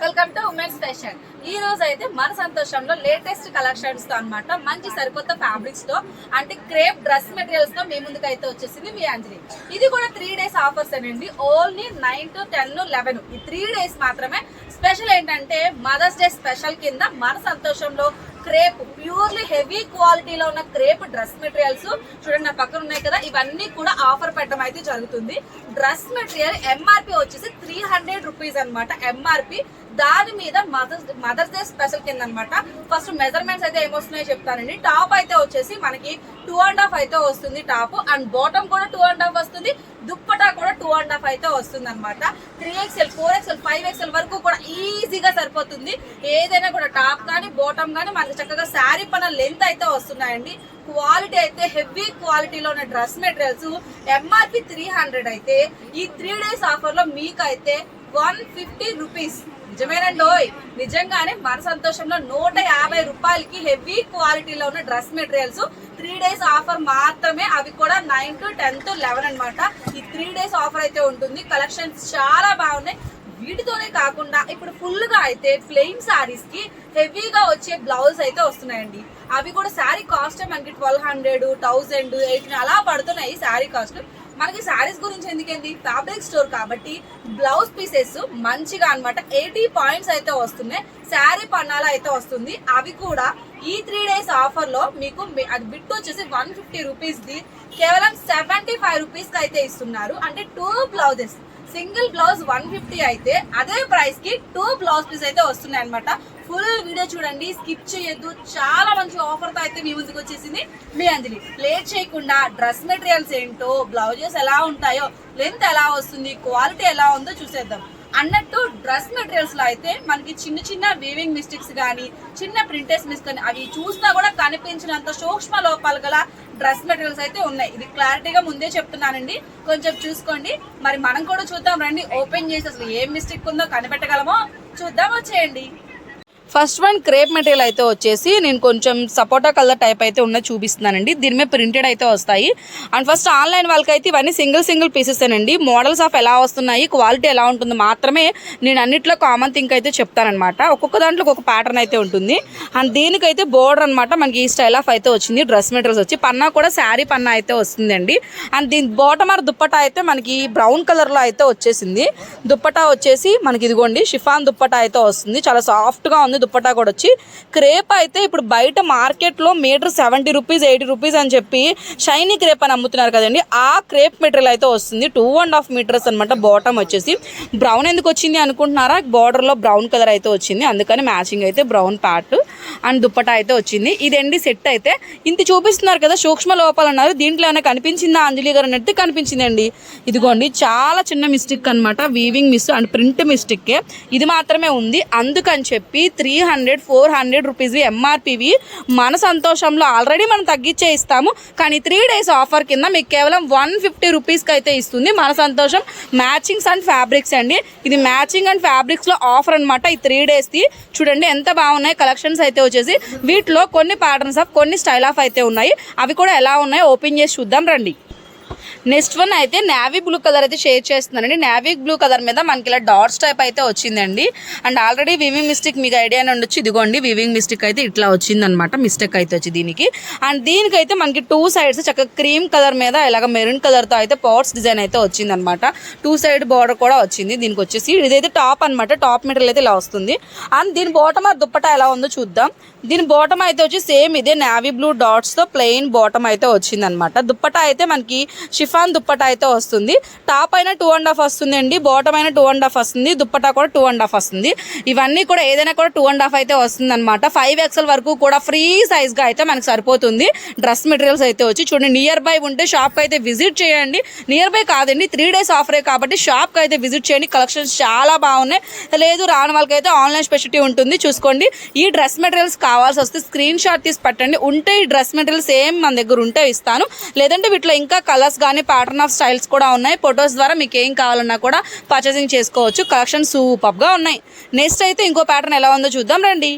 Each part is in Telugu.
Welcome to women's fashion. ఈ రోజు అయితే మన సంతోషంలో లేటెస్ట్ కలెక్షన్స్ తో అన్నమాట మంచి సరికొత్త ఫ్యాబ్రిక్స్ తో అంటే క్రేప్ డ్రెస్ మెటీరియల్స్ తో మీ ముందుకు అయితే వచ్చేసింది మీ అంజలి. ఇది కూడా 3 days ఆఫర్స్ అండి. ఓన్లీ 9 to 10 11 ఈ 3 days మాత్రమే. స్పెషల్ ఏంటంటే మదర్స్ డే స్పెషల్ కింద మన సంతోషంలో క్రేప్ ప్యూర్లీ హెవీ క్వాలిటీలో ఉన్న క్రేప్ డ్రెస్ మెటీరియల్స్ చూడండి నా పక్కన ఉన్నాయి కదా, ఇవన్నీ కూడా ఆఫర్ పెట్టడం అయితే జరుగుతుంది. డ్రెస్ మెటీరియల్ ఎంఆర్పి వచ్చేసి 300 రూపీస్ అనమాట ఎంఆర్పి. దాని మీద మదర్స్ డే స్పెషల్ కింద అనమాట. ఫస్ట్ మెజర్మెంట్స్ అయితే ఏమొస్తున్నాయో చెప్తానండి. టాప్ అయితే వచ్చేసి మనకి 2.5 అయితే వస్తుంది టాప్, అండ్ బాటమ్ కూడా 2.5 వస్తుంది, దుప్పటా కూడా 2.5 అయితే వస్తుంది అనమాట. 3XL 4XL 5XL వరకు కూడా ఈజీగా సరిపోతుంది. ఏదైనా కూడా టాప్ కానీ బాటమ్ కానీ మనకి చక్కగా శారీ పైన లెంత్ అయితే వస్తున్నాయండి. క్వాలిటీ అయితే హెవీ క్వాలిటీలో ఉన్న డ్రెస్ మెటీరియల్స్ ఎంఆర్పి 300 అయితే ఈ 3 days ఆఫర్ లో మీకు అయితే 150 రూపీస్. నిజమేనండి, నిజంగానే మన సంతోషంలో 150 రూపాయలకి హెవీ క్వాలిటీలో ఉన్న డ్రెస్ మెటీరియల్స్ 3 days ఆఫర్ మాత్రమే. అవి కూడా 9 to 10 to 11 అనమాట. ఈ 3 days ఆఫర్ అయితే ఉంటుంది. కలెక్షన్స్ చాలా బాగున్నాయి. వీటితోనే కాకుండా ఇప్పుడు ఫుల్ గా అయితే ప్లెయిన్ సారీస్ కి హెవీగా వచ్చే బ్లౌజ్ అయితే వస్తున్నాయండి. అవి కూడా శారీ కాస్ట్ మనకి 1200 1000 18 అలా పడుతున్నాయి శారీ కాస్ట్. మనకి శారీస్ గురించి ఎందుకండి, ఫ్యాబ్రిక్ స్టోర్ కాబట్టి బ్లౌజ్ పీసెస్ మంచిగా అనమాట 80 పాయింట్స్ అయితే వస్తున్నాయి. శారీ పన్నాలా అయితే వస్తుంది. అవి కూడా ఈ 3 days ఆఫర్ లో మీకు అది బిట్ వచ్చేసి 150 రూపీస్ ది కేవలం 75 రూపీస్ కి అయితే ఇస్తున్నారు. అంటే 2 బ్లౌజెస్, సింగిల్ బ్లౌజ్ 150 అయితే అదే ప్రైస్ కి 2 బ్లౌజ్ పీస్ అయితే వస్తున్నాయి అనమాట. ఫుల్ వీడియో చూడండి, స్కిప్ చేయొద్దు. చాలా మంచి ఆఫర్ తో అయితే మీ ముందుకు వచ్చేసింది మీ అంజలి. లేట్ చేయకుండా డ్రెస్ మెటీరియల్స్ ఏంటో, బ్లౌజెస్ ఎలా ఉంటాయో, లెంత్ ఎలా వస్తుంది, క్వాలిటీ ఎలా ఉందో చూసేద్దాం. అన్నట్టు డ్రెస్ మెటీరియల్స్ లో అయితే మనకి చిన్న చిన్న వీవింగ్ మిస్టేక్స్ కానీ చిన్న ప్రింటెస్ మిస్ కానీ అవి చూసినా కూడా కనిపించినంత సూక్ష్మ లోపాలు గల డ్రెస్ మెటీరియల్స్ అయితే ఉన్నాయి. ఇది క్లారిటీగా ముందే చెప్తున్నానండి, కొంచెం చూసుకోండి. మరి మనం కూడా చూద్దాం రండి. ఓపెన్ చేసి అసలు ఏం మిస్టేక్ ఉందో కనిపెట్టగలమో చూద్దాం, వచ్చేయండి. ఫస్ట్ వన్ క్రేప్ మెటీరియల్ అయితే వచ్చేసి నేను కొంచెం సపోటా కలర్ టైప్ అయితే ఉన్న చూపిస్తున్నానండి. దీని మీద ప్రింటెడ్ అయితే వస్తాయి. అండ్ ఫస్ట్ ఆన్లైన్ వాళ్ళకైతే ఇవన్నీ సింగిల్ పీసెస్ అండి. మోడల్స్ ఆఫ్ ఎలా వస్తున్నాయి, క్వాలిటీ ఎలా ఉంటుంది మాత్రమే నేను అన్నిట్లో కామన్ థింక్ అయితే చెప్తానమాట. ఒక్కొక్క దాంట్లో ఒక్కొక్క ప్యాటర్న్ అయితే ఉంటుంది. అండ్ దీనికైతే బోర్డర్ అనమాట మనకి ఈ స్టైల్ ఆఫ్ అయితే వచ్చింది. డ్రెస్ మెటీరియల్స్ వచ్చి పన్నా కూడా శారీ పన్నా అయితే వస్తుందండి. అండ్ దీని బాటమ్ ఆర్ దుప్పటా అయితే మనకి బ్రౌన్ కలర్లో అయితే వచ్చేసింది. దుప్పటా వచ్చేసి మనకి ఇదిగోండి షిఫాన్ దుప్పటా అయితే వస్తుంది. చాలా సాఫ్ట్గా ఉంది. దుప్పటా కూడా వచ్చి క్రేప్ అయితే ఇప్పుడు బయట మార్కెట్లో మీటర్ 70 రూపీస్ 80 రూపీస్ అని చెప్పి షైనీ క్రేప్ అని అమ్ముతున్నారు కదండి. ఆ క్రేప్ మెటీరియల్ అయితే వస్తుంది. 2.5 మీటర్స్ అనమాట. బాటమ్ వచ్చేసి బ్రౌన్ ఎందుకు వచ్చింది అనుకుంటున్నారా, బార్డర్లో బ్రౌన్ కలర్ అయితే వచ్చింది, అందుకని మ్యాచింగ్ అయితే బ్రౌన్ ప్యాట్ అండ్ దుప్పటా అయితే వచ్చింది. ఇదండి సెట్ అయితే. ఇంత చూపిస్తున్నారు కదా సూక్ష్మ లోపాలు అన్నారు, దీంట్లో ఏమైనా కనిపించిందా అంజలి గారు అనేది కనిపించిందండి. ఇదిగోండి చాలా చిన్న మిస్టేక్ అనమాట, weaving miss and print mistake ఇది మాత్రమే ఉంది. అందుకని చెప్పి 300 400 రూపీస్ ఎంఆర్పివి మన సంతోషంలో ఆల్రెడీ మనం తగ్గించే ఇస్తాము. కానీ 3 days ఆఫర్ కింద మీకు కేవలం 150 రూపీస్కి అయితే ఇస్తుంది మన సంతోషం. మ్యాచింగ్స్ అండ్ ఫ్యాబ్రిక్స్ అండి. ఇది మ్యాచింగ్ అండ్ ఫ్యాబ్రిక్స్లో ఆఫర్ అనమాట. ఈ 3 daysది చూడండి ఎంత బాగున్నాయి కలెక్షన్స్ అయితే వచ్చేసి. వీటిలో కొన్ని ప్యాటర్న్స్ ఆఫ్ కొన్ని స్టైల్ ఆఫ్ అయితే ఉన్నాయి. అవి కూడా ఎలా ఉన్నాయో ఓపెన్ చేసి చూద్దాం రండి. నెక్స్ట్ వన్ అయితే నేవీ బ్లూ కలర్ అయితే షేర్ చేస్తున్నానండి. నేవీ బ్లూ కలర్ మీద మనకి ఇలా డాట్స్ టైప్ అయితే వచ్చిందండి. అండ్ ఆల్రెడీ వివింగ్ మిస్టేక్ మీకు ఐడియానే ఉండొచ్చు. ఇదిగోండి వివింగ్ మిస్టేక్ అయితే ఇట్లా వచ్చిందనమాట. మిస్టేక్ అయితే వచ్చి దీనికి. అండ్ దీనికైతే మనకి 2 sides చక్కగా క్రీమ్ కలర్ మీద ఇలాగ మెరూన్ కలర్తో అయితే పాట్స్ డిజైన్ అయితే వచ్చిందనమాట. 2 side బార్డర్ కూడా వచ్చింది. దీనికి వచ్చేసి ఇదైతే టాప్ అనమాట. టాప్ మెటీరియల్ అయితే ఇలా వస్తుంది. అండ్ దీని బాటమ్ ఆ దుప్పటా ఎలా ఉందో చూద్దాం. దీని బాటమ్ అయితే వచ్చి సేమ్ ఇదే నేవీ బ్లూ డాట్స్తో ప్లెయిన్ బాటమ్ అయితే వచ్చిందనమాట. దుప్పటా అయితే మనకి షిఫాన్ దుప్పటా అయితే వస్తుంది. టాప్ అయినా 2.5 వస్తుంది అండి, బాటమ్ అయినా 2.5 వస్తుంది, దుప్పటా కూడా 2.5 వస్తుంది. ఇవన్నీ కూడా ఏదైనా కూడా 2.5 అయితే వస్తుంది అనమాట. 5XL వరకు కూడా ఫ్రీ సైజ్గా అయితే మనకు సరిపోతుంది. డ్రెస్ మెటీరియల్స్ అయితే వచ్చి చూడండి, నియర్ బై ఉంటే షాప్కి అయితే విజిట్ చేయండి. నియర్ బై కాదండి 3 days ఆఫరే కాబట్టి షాప్కి అయితే విజిట్ చేయండి. కలెక్షన్స్ చాలా బాగున్నాయి. లేదు రాని వాళ్ళకైతే ఆన్లైన్ స్పెషాలిటీ ఉంటుంది చూసుకోండి. ఈ డ్రెస్ మెటీరియల్స్ కావాల్సి వస్తే స్క్రీన్ షాట్ తీసి పట్టండి. ఉంటే ఈ డ్రెస్ మెటీరియల్స్ సేమ్ మన దగ్గర ఉంటే ఇస్తాను. లేదంటే వీటిలో ఇంకా కలర్స్ కానీ ప్యాటర్న్ ఆఫ్ స్టైల్స్ కూడా ఉన్నాయి. ఫొటోస్ ద్వారా మీకు ఏం కావాలన్నా కూడా పర్చేసింగ్ చేసుకోవచ్చు. కలెక్షన్ సూపర్గా ఉన్నాయి. నెక్స్ట్ అయితే ఇంకో ప్యాటర్న్ ఎలా ఉందో చూద్దాం రండి.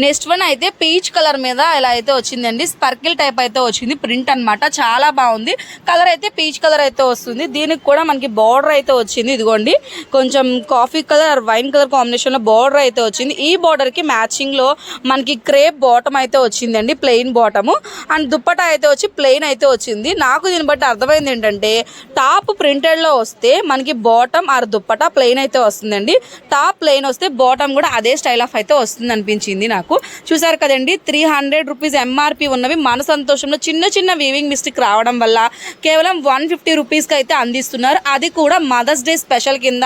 నెక్స్ట్ వన్ అయితే పీచ్ కలర్ మీద ఇలా అయితే వచ్చిందండి. స్పర్కిల్ టైప్ అయితే వచ్చింది ప్రింట్ అన్నమాట. చాలా బాగుంది. కలర్ అయితే పీచ్ కలర్ అయితే వస్తుంది. దీనికి కూడా మనకి బార్డర్ అయితే వచ్చింది. ఇదిగోండి కొంచెం coffee colour wine colour combination లో బార్డర్ అయితే వచ్చింది. ఈ బార్డర్ కి మ్యాచింగ్ లో మనకి క్రేప్ బాటమ్ అయితే వచ్చిందండి, ప్లెయిన్ బాటమ్. అండ్ దుప్పటా అయితే వచ్చి ప్లెయిన్ అయితే వచ్చింది. నాకు దీన్ని బట్టి అర్థమైంది ఏంటంటే టాప్ ప్రింటెడ్ లో వస్తే మనకి బాటమ్ ఆర్ దుప్పటా ప్లెయిన్ అయితే వస్తుందండి. టాప్ ప్లెయిన్ వస్తే బాటమ్ కూడా అదే స్టైల్ ఆఫ్ అయితే వస్తుంది అనిపించింది నాకు. చూసారు కదండి, 300 రూపీస్ ఎంఆర్పి ఉన్నవి మన సంతోషంలో చిన్న చిన్న వీవింగ్ మిస్టేక్ రావడం వల్ల కేవలం 150 రూపీస్కి అయితే అందిస్తున్నారు. అది కూడా మదర్స్ డే స్పెషల్ కింద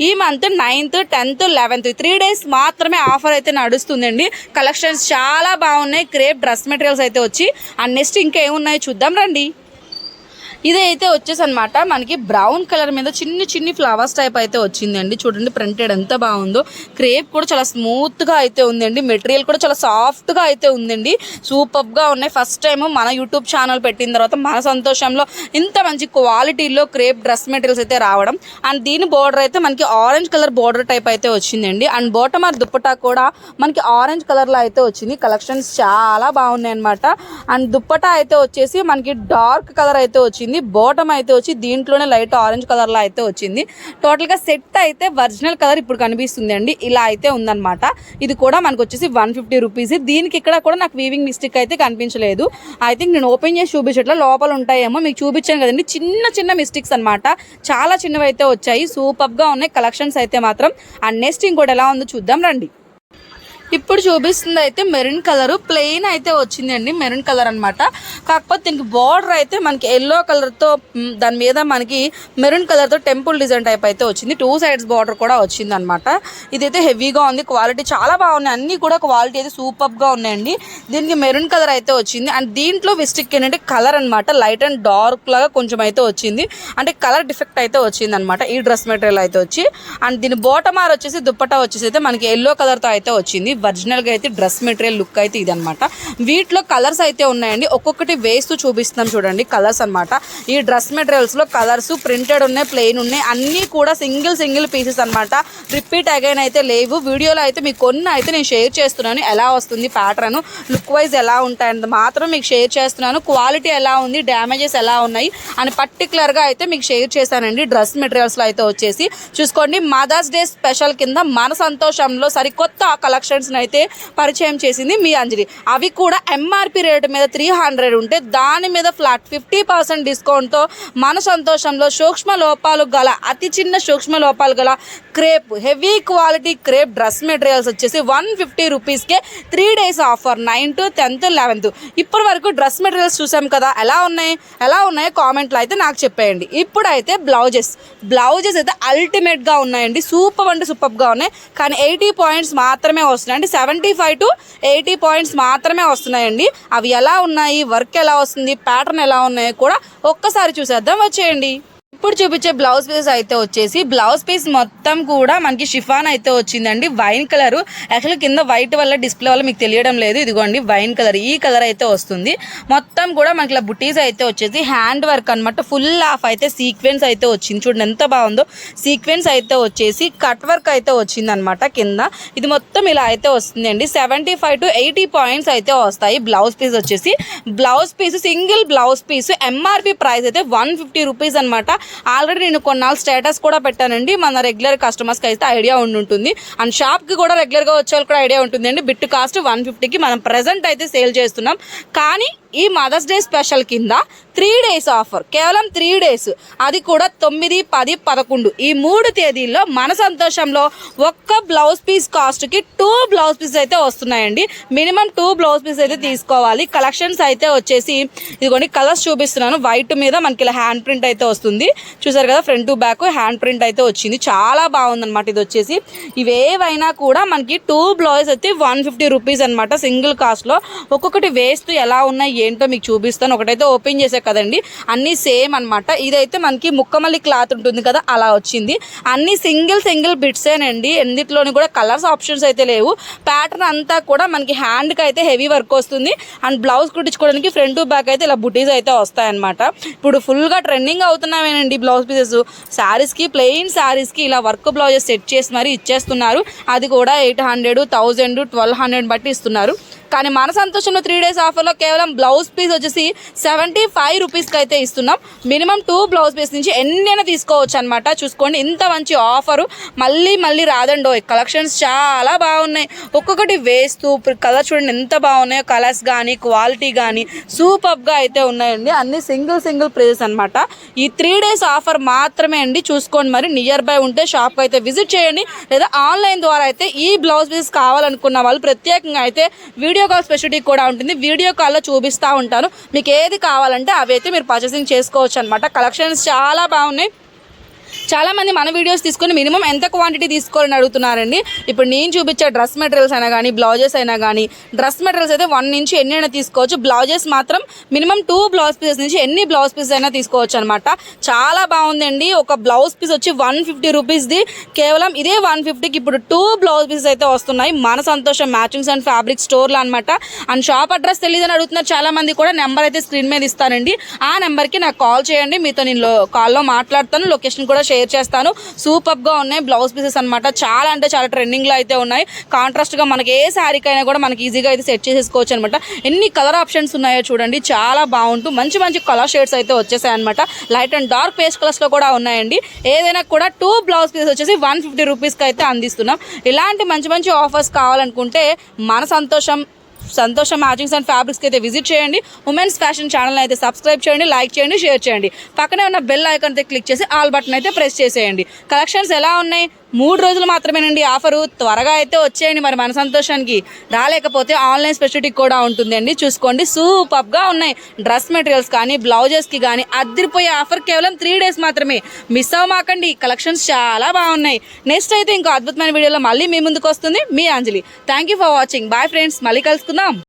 ఈ month 9th, 10th, 11th 3 days మాత్రమే ఆఫర్ అయితే నడుస్తుందండి. కలెక్షన్స్ చాలా బాగున్నాయి. క్రేప్ డ్రెస్ మెటీరియల్స్ అయితే వచ్చి అండ్ నెక్స్ట్ ఇంకా ఏమున్నాయో చూద్దాం రండి. ఇదైతే వచ్చేసి అనమాట మనకి బ్రౌన్ కలర్ మీద చిన్ని చిన్ని ఫ్లవర్స్ టైప్ అయితే వచ్చిందండి. చూడండి ప్రింటెడ్ ఎంత బాగుందో. క్రేప్ కూడా చాలా స్మూత్ గా అయితే ఉందండి. మెటీరియల్ కూడా చాలా సాఫ్ట్ గా అయితే ఉందండి. సూపర్ గా ఉన్నాయి. ఫస్ట్ టైం మన యూట్యూబ్ ఛానల్ పెట్టిన తర్వాత మన సంతోషంలో ఇంత మంచి క్వాలిటీలో క్రేప్ డ్రెస్ మెటీరియల్స్ అయితే రావడం. అండ్ దీని బోర్డర్ అయితే మనకి ఆరెంజ్ కలర్ బోర్డర్ టైప్ అయితే వచ్చిందండి. అండ్ బాటమ్ ఆర్ దుప్పటా కూడా మనకి ఆరెంజ్ కలర్ లో అయితే వచ్చింది. కలెక్షన్స్ చాలా బాగున్నాయి అనమాట. అండ్ దుప్పటా అయితే వచ్చేసి మనకి డార్క్ కలర్ అయితే వచ్చింది. బాటమ్ అయితే వచ్చి దీంట్లోనే లైట్ ఆరెంజ్ కలర్ లో అయితే వచ్చింది. టోటల్ గా సెట్ అయితే ఒరిజినల్ కలర్ ఇప్పుడు కనిపిస్తుంది అండి. ఇలా అయితే ఉందన్నమాట. ఇది కూడా మనకు వచ్చేసి 150 రూపీస్. దీనికి ఇక్కడ కూడా నాకు వీవింగ్ మిస్టేక్ అయితే కనిపించలేదు. ఐ థింక్ నేను ఓపెన్ చేసి చూపించట్లా, లోపల ఉంటాయేమో. మీకు చూపించాను కదండి, చిన్న చిన్న మిస్టేక్స్ అనమాట. చాలా చిన్నవి అయితే వచ్చాయి. సూపర్ గా ఉన్నాయి కలెక్షన్స్ అయితే మాత్రం. అండ్ నెక్స్ట్ ఇంకోటి ఎలా ఉందో చూద్దాం రండి. ఇప్పుడు చూపిస్తుంది అయితే మెరూన్ కలర్ ప్లెయిన్ అయితే వచ్చిందండి. మెరూన్ కలర్ అనమాట. కాకపోతే దీనికి బార్డర్ అయితే మనకి ఎల్లో కలర్తో దాని మీద మనకి మెరూన్ కలర్తో టెంపుల్ డిజైన్ టైప్ అయితే వచ్చింది. 2 sides బార్డర్ కూడా వచ్చింది అనమాట. ఇదైతే హెవీగా ఉంది. క్వాలిటీ చాలా బాగున్నాయి. అన్నీ కూడా క్వాలిటీ అయితే సూపర్గా ఉన్నాయండి. దీనికి మెరూన్ కలర్ అయితే వచ్చింది. అండ్ దీంట్లో విస్టిక్ ఏంటంటే కలర్ అనమాట లైట్ అండ్ డార్క్ లాగా కొంచెం అయితే వచ్చింది. అంటే కలర్ డిఫెక్ట్ అయితే వచ్చింది అనమాట ఈ డ్రెస్ మెటీరియల్ అయితే వచ్చి. అండ్ దీని బాటమ్ ఆర్ వచ్చేసి దుప్పటా వచ్చేసి అయితే మనకి ఎల్లో కలర్తో అయితే వచ్చింది. ఒరిజినల్ గా అయితే డ్రెస్ మెటీరియల్ లుక్ అయితే ఇది అనమాట. వీటిలో కలర్స్ అయితే ఉన్నాయండి. ఒక్కొక్కటి వేస్తూ చూపిస్తున్నాం చూడండి కలర్స్ అనమాట. ఈ డ్రెస్ మెటీరియల్స్ లో కలర్స్ ప్రింటెడ్ ఉన్నాయి, ప్లెయిన్ ఉన్నాయి. అన్ని కూడా సింగిల్ పీసెస్ అనమాట. రిపీట్ అగైన్ అయితే లేవు. వీడియోలో అయితే మీకు కొన్ని అయితే నేను షేర్ చేస్తున్నాను. ఎలా వస్తుంది ప్యాటర్న్, లుక్ వైజ్ ఎలా ఉంటాయని మాత్రం మీకు షేర్ చేస్తున్నాను. క్వాలిటీ ఎలా ఉంది, డ్యామేజెస్ ఎలా ఉన్నాయి అని పర్టికులర్ గా అయితే మీకు షేర్ చేశానండి. డ్రెస్ మెటీరియల్స్ లో అయితే వచ్చేసి చూసుకోండి, మదర్స్ డే స్పెషల్ కింద మన సంతోషంలో సరికొత్త కలెక్షన్స్ అయితే పరిచయం చేసింది మీ అంజలి. అవి కూడా ఎంఆర్పి రేటు మీద 300 ఉంటే దాని మీద ఫ్లాట్ 50% డిస్కౌంట్తో మన సంతోషంలో సూక్ష్మ లోపాలు గల అతి చిన్న సూక్ష్మ లోపాలు గల crepe heavy quality crepe dress materials వచ్చేసి 150 రూపీస్కే 3 days offer 9th, 10th, 11th. ఇప్పటి వరకు డ్రెస్ మెటీరియల్స్ చూసాం కదా, ఎలా ఉన్నాయో కామెంట్లో అయితే నాకు చెప్పేయండి. ఇప్పుడైతే బ్లౌజెస్ అయితే అల్టిమేట్గా ఉన్నాయండి. సూపర్ అంటే సూపర్గా ఉన్నాయి. కానీ 80 points మాత్రమే వస్తున్నాయండి. 75 to 80 points మాత్రమే వస్తున్నాయండి. అవి ఎలా ఉన్నాయి, వర్క్ ఎలా వస్తుంది, ప్యాటర్న్ ఎలా ఉన్నాయో కూడా ఒక్కసారి చూసేద్దాం, వచ్చేయండి. ఇప్పుడు చూపించే బ్లౌజ్ పీస్ అయితే వచ్చేసి బ్లౌజ్ పీస్ మొత్తం కూడా మనకి షిఫాన్ అయితే వచ్చిందండి. వైన్ కలర్ యాక్చువల్లీ కింద వైట్ వల్ల డిస్ప్లే వల్ల మీకు తెలియడం లేదు. ఇదిగోండి వైన్ కలర్, ఈ కలర్ అయితే వస్తుంది. మొత్తం కూడా మనకి ఇలా బుటీస్ అయితే వచ్చేసి హ్యాండ్ వర్క్ అనమాట. ఫుల్ ఆఫ్ అయితే సీక్వెన్స్ అయితే వచ్చింది. చూడండి ఎంత బాగుందో. సీక్వెన్స్ అయితే వచ్చేసి కట్ వర్క్ అయితే వచ్చింది అనమాట కింద. ఇది మొత్తం ఇలా అయితే వస్తుందండి. 75 to 80 points అయితే వస్తాయి. బ్లౌజ్ పీస్ వచ్చేసి blouse piece single blouse piece MRP price అయితే 150 రూపీస్ అనమాట. ఆల్రెడీ నేను కొన్నాళ్ళు స్టేటస్ కూడా పెట్టానండి. మన రెగ్యులర్ కస్టమర్స్కి అయితే ఐడియా ఉంటుంది. అండ్ షాప్కి కూడా రెగ్యులర్గా వచ్చే వాళ్ళకి కూడా ఐడియా ఉంటుందండి. బిట్ కాస్ట్ 150కి మనం ప్రెజెంట్ అయితే సేల్ చేస్తున్నాం. కానీ ఈ మదర్స్ డే స్పెషల్ కింద 3 days ఆఫర్, కేవలం 3 days, అది కూడా 9, 10, 11 ఈ 3 తేదీల్లో మన సంతోషంలో ఒక్క బ్లౌజ్ పీస్ కాస్ట్కి 2 బ్లౌజ్ పీస్ అయితే వస్తున్నాయండి. మినిమం 2 బ్లౌజ్ పీస్ అయితే తీసుకోవాలి. కలెక్షన్స్ అయితే వచ్చేసి ఇదిగోండి కలర్స్ చూపిస్తున్నాను. వైట్ మీద మనకి ఇలా హ్యాండ్ ప్రింట్ అయితే వస్తుంది. చూసారు కదా, front to back hand print అయితే వచ్చింది. చాలా బాగుందన్నమాట. ఇది వచ్చేసి ఇవేవైనా కూడా మనకి 2 బ్లౌజ్ అయితే 150 రూపీస్ అనమాట సింగిల్ కాస్ట్లో. ఒక్కొక్కటి వేస్తూ ఎలా ఉన్నాయి ఏంటో మీకు చూపిస్తాను. ఒకటైతే ఓపెన్ చేసే కదండి, అన్నీ సేమ్ అనమాట. ఇదైతే మనకి ముక్కమల్లి క్లాత్ ఉంటుంది కదా, అలా వచ్చింది. అన్ని సింగిల్ బిట్సేనండి, ఎన్నిట్లోని కూడా కలర్స్ ఆప్షన్స్ అయితే లేవు. ప్యాటర్న్ అంతా కూడా మనకి హ్యాండ్కి అయితే హెవీ వర్క్ వస్తుంది. అండ్ బ్లౌజ్ కుట్టించుకోవడానికి ఫ్రంట్ టు బ్యాక్ అయితే ఇలా బుటీస్ అయితే వస్తాయన్నమాట. ఇప్పుడు ఫుల్గా ట్రెండింగ్ అవుతున్నామేనండి బ్లౌజ్ పీసెస్. శారీస్కి, ప్లెయిన్ శారీస్కి ఇలా వర్క్ బ్లౌజెస్ సెట్ చేసి మరీ ఇచ్చేస్తున్నారు. అది కూడా 800, 1000, 1200 బట్టి ఇస్తున్నారు. కానీ మన సంతోషంలో 3 days ఆఫర్లో కేవలం బ్లౌజ్ పీస్ వచ్చేసి 75 రూపీస్కి అయితే ఇస్తున్నాం. మినిమం 2 బ్లౌజ్ పీస్ నుంచి ఎన్నైనా తీసుకోవచ్చు అనమాట. చూసుకోండి, ఇంత మంచి ఆఫరు మళ్ళీ రాదండో. కలెక్షన్స్ చాలా బాగున్నాయి. ఒక్కొక్కటి వేస్తూ కలర్ చూడండి ఎంత బాగున్నాయో. కలర్స్ కానీ క్వాలిటీ కానీ సూపర్గా అయితే ఉన్నాయండి. అన్ని సింగిల్ ప్రైజెస్ అనమాట. ఈ 3 days ఆఫర్ మాత్రమే అండి. చూసుకోండి, మరి నియర్ బై ఉంటే షాప్కి అయితే విజిట్ చేయండి, లేదా ఆన్లైన్ ద్వారా అయితే ఈ బ్లౌజ్ పీస్ కావాలనుకున్న వాళ్ళు ప్రత్యేకంగా అయితే వీడియో కాల్ స్పెషాలిటీ కూడా ఉంటుంది. వీడియో కాల్లో చూపిస్తూ ఉంటాను. మీకు ఏది కావాలంటే అవి అయితే మీరు పర్చేసింగ్ చేసుకోవచ్చు అనమాట. కలెక్షన్స్ చాలా బాగున్నాయి. చాలామంది మన వీడియోస్ తీసుకొని మినిమం ఎంత క్వాంటిటీ తీసుకోవాలని అడుగుతున్నారండి. ఇప్పుడు నేను చూపించే డ్రెస్ మెటీరియల్స్ అయినా కానీ, బ్లౌజెస్ అయినా కానీ, డ్రెస్ మెటీరియల్స్ అయితే 1 నుంచి ఎన్నైనా తీసుకోవచ్చు. బ్లౌజెస్ మాత్రం మినిమం 2 బ్లౌజ్ పీసెస్ నుంచి ఎన్ని బ్లౌజ్ పీసెస్ అయినా తీసుకోవచ్చు అనమాట. చాలా బాగుందండి. ఒక బ్లౌజ్ పీస్ వచ్చి 150 రూపీస్ది. కేవలం ఇదే 150కి ఇప్పుడు 2 బ్లౌజ్ పీసెస్ అయితే వస్తున్నాయి. మన సంతోషం మ్యాచింగ్స్ అండ్ ఫ్యాబ్రిక్ స్టోర్లో అనమాట. అండ్ షాప్ అడ్రస్ తెలియదని అడుగుతున్నారు చాలామంది కూడా. నెంబర్ అయితే స్క్రీన్ మీద ఇస్తానండి. ఆ నెంబర్కి నాకు కాల్ చేయండి. మీతో నేను కాల్లో మాట్లాడతాను. లొకేషన్ కూడా షేర్ చేస్తాను. సూపర్గా ఉన్నాయి బ్లౌజ్ పీసెస్ అనమాట. చాలా అంటే చాలా ట్రెండింగ్లో అయితే ఉన్నాయి. కాంట్రాస్ట్గా మనకి ఏ శారీకైనా కూడా మనకి ఈజీగా అయితే సెట్ చేసేసుకోవచ్చు అనమాట. ఎన్ని కలర్ ఆప్షన్స్ ఉన్నాయో చూడండి. చాలా బాగుంటూ మంచి కలర్ షేడ్స్ అయితే వచ్చేసాయి అనమాట. లైట్ అండ్ డార్క్ పేస్ట్ కలర్స్లో కూడా ఉన్నాయండి. ఏదైనా కూడా 2 బ్లౌజ్ పీసెస్ వచ్చేసి 150 రూపీస్కి అయితే అందిస్తున్నాం. ఇలాంటి మంచి ఆఫర్స్ కావాలనుకుంటే మన సంతోషం మ్యాచింగ్స్ అండ్ ఫ్యాబ్రిక్స్కి అయితే విజిట్ చేయండి. ఉమెన్స్ ఫ్యాషన్ ఛానల్ అయితే సబ్స్క్రైబ్ చేయండి, లైక్ చేయండి, షేర్ చేయండి. పక్కనే ఉన్న బెల్ ఐకాన్ అయితే క్లిక్ చేసి ఆల్ బటన్ అయితే ప్రెస్ చేసేయండి. కలెక్షన్స్ ఎలా ఉన్నాయి? 3 రోజులు మాత్రమేనండి ఆఫరు. త్వరగా అయితే వచ్చేయండి. మరి మన సంతోషానికి రాలేకపోతే ఆన్లైన్ స్పెషాలిటీ కూడా ఉంటుందండి. చూసుకోండి, సూపర్గా ఉన్నాయి. డ్రెస్ మెటీరియల్స్ కానీ, బ్లౌజెస్కి కానీ అదిరిపోయే ఆఫర్ కేవలం 3 days మాత్రమే. మిస్ అవ్వమాకండి. కలెక్షన్స్ చాలా బాగున్నాయి. నెక్స్ట్ అయితే ఇంకో అద్భుతమైన వీడియోలో మళ్ళీ మీ ముందుకు వస్తుంది మీ Anjali. Thank you for watching. Bye friends, మళ్ళీ కలుసుకుందాం.